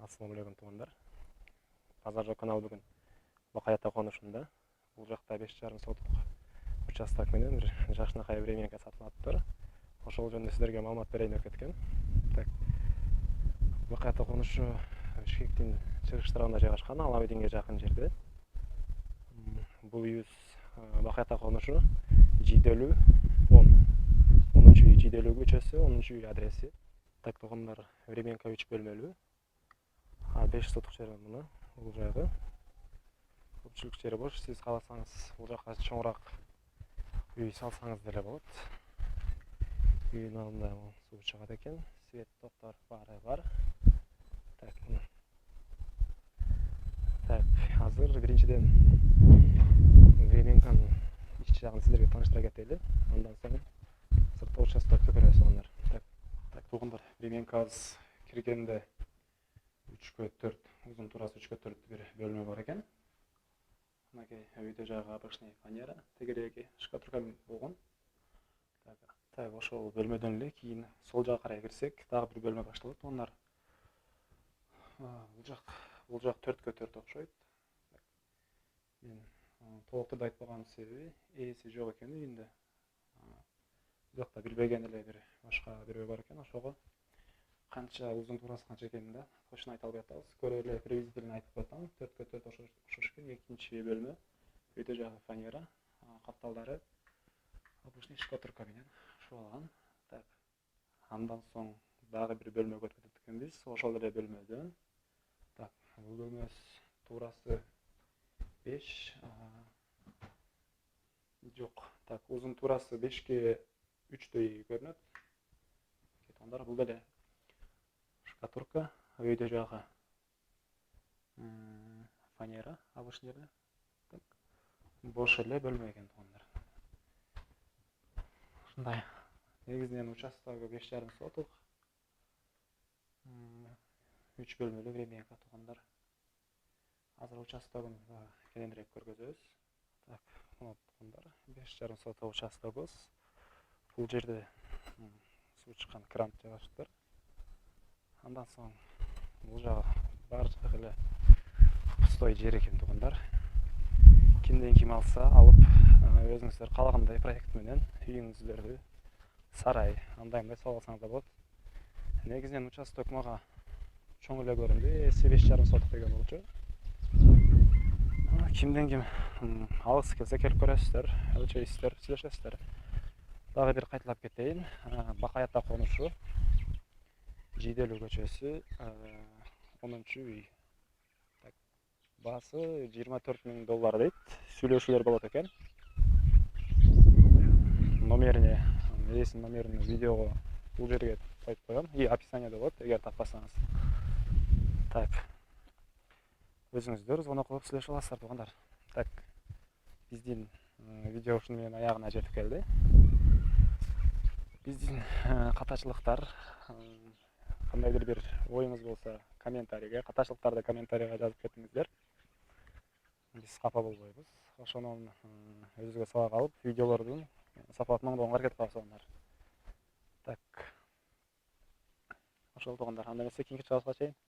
Assalamu alaikum туугандар. Базар канал бүгүн Бакаята конушунда. Бул жакта 5,5 соттук участок менен бир жакшынакай временка сатылаптыр. Ошол жөнүндө силерге маалымат берейин деп кеткен. Так. Бакаята конушу Бишкектин чыгыш тарабында жайгашкан, Алабидинге жакын жерде. Бул үйүбүз Бакаята конушу Жийделүү 10. 10-үй Жийделүү көчөсү, 10-үй адреси. Так, туугандар, временка 3 бөлмөлүү. 5 соттук жер мына бул жагы. Көпчүлүк жери бош. Сиз кааласаңыз бул жакка чоңураак үй салсаңыз деле болот. Үйдүн алдында суу чыгат экен. Свет токтор баары бар. Так. Так, азыр биринчиден временканын ич жагын силерге тааныштыра кетели. Андан соң сыртта участокты көрөсүз туугандар. Так, туугандар, временкабыз киргенде 3/4, uzun турасы 3/4 bir bölme var eкен. Мынакей үйдө жагы обычный фанера, тегереги шкатурка болгон. Так, ошол бөлмөдөн эле кийин сол жакка карай кирсек, дагы бир бөлмө башталат. Onlar бул жак 4/4 окшойт. Мен толуктуу айтпаган себеби ээси жок экен үйүндө. Бул жакта билбеген эле бир башка бирөө бар экен, ошого канча uzun турасы канча экенин да точно айта албай атабыз. Көрө эле приблизительно айтып коетам. 4/4 окшош экен. Экинчи бөлмө. Үйдө жагы фанера, капталдары обычный шкатурка менен шууланган. Так. Андан соң дагы бир бөлмөгө өтүп кетет экенбиз. Ошол эле бөлмөдөн. Так, бул бөлмөбүз турасы 5. Жок. Так, uzun турасы 5/3 көрүнөт. Кетондар бул деле шкатурка, үйдө жагы фанера обычный эле. Так. Бош эле бөлмө экен туугандар. Ушундай. Негизинен участогу 5,5 сотук. 3 бөлмөлүү временка туугандар. Азыр участогун кененирээк көргөзөбүз. Так, туугандар, 5,5 сотук участогубуз. Бул жерде суу чыккан кран жайгашыптыр. Андан соң бул жагы баардык эле пустой жер экен туугандар. Кимден ким алса алып, өзүңүздөр каалагандай проект менен үйүңүздөрдү сарай, андай сала алсаңыз да болот. Негизинен участок мага чоң эле көрүндү. Эси 5,5 сотук деген болчу. Кимден ким алгысы келсе келип көрөсүздөр, өлчөйсүздөр, сүйлөшөсүздөр. Дагы бир кайталап кетейин. Бакаята конушу Жийделүү көчөсү 10-үй. Так. Баасы $24,000 дейт. Сүйлөшүүлөр болот экен. Номерине, ээсинин номерин видеого бул жерге коюп коем. И описанияда болот, эгер таппасаңыз. Так. Өзүңүздөр звонок кылып сүйлөшө аласыздар туугандар. Так. Биздин видео ушуну менен аягына жетип келди. Биздин катачылыктар, кандайдыр бир оюңуз болсо комментарийге, катачылыктарды комментарийге жазып кетиңиздер. Биз капа болбойбуз. Ошону өзүбүзгө сабак алып, видеолордун сапатын оңдогонго аракет кылабыз туугандар. Так. Ошол туугандар, анда эмесе кийинки чыгарылышка чейин.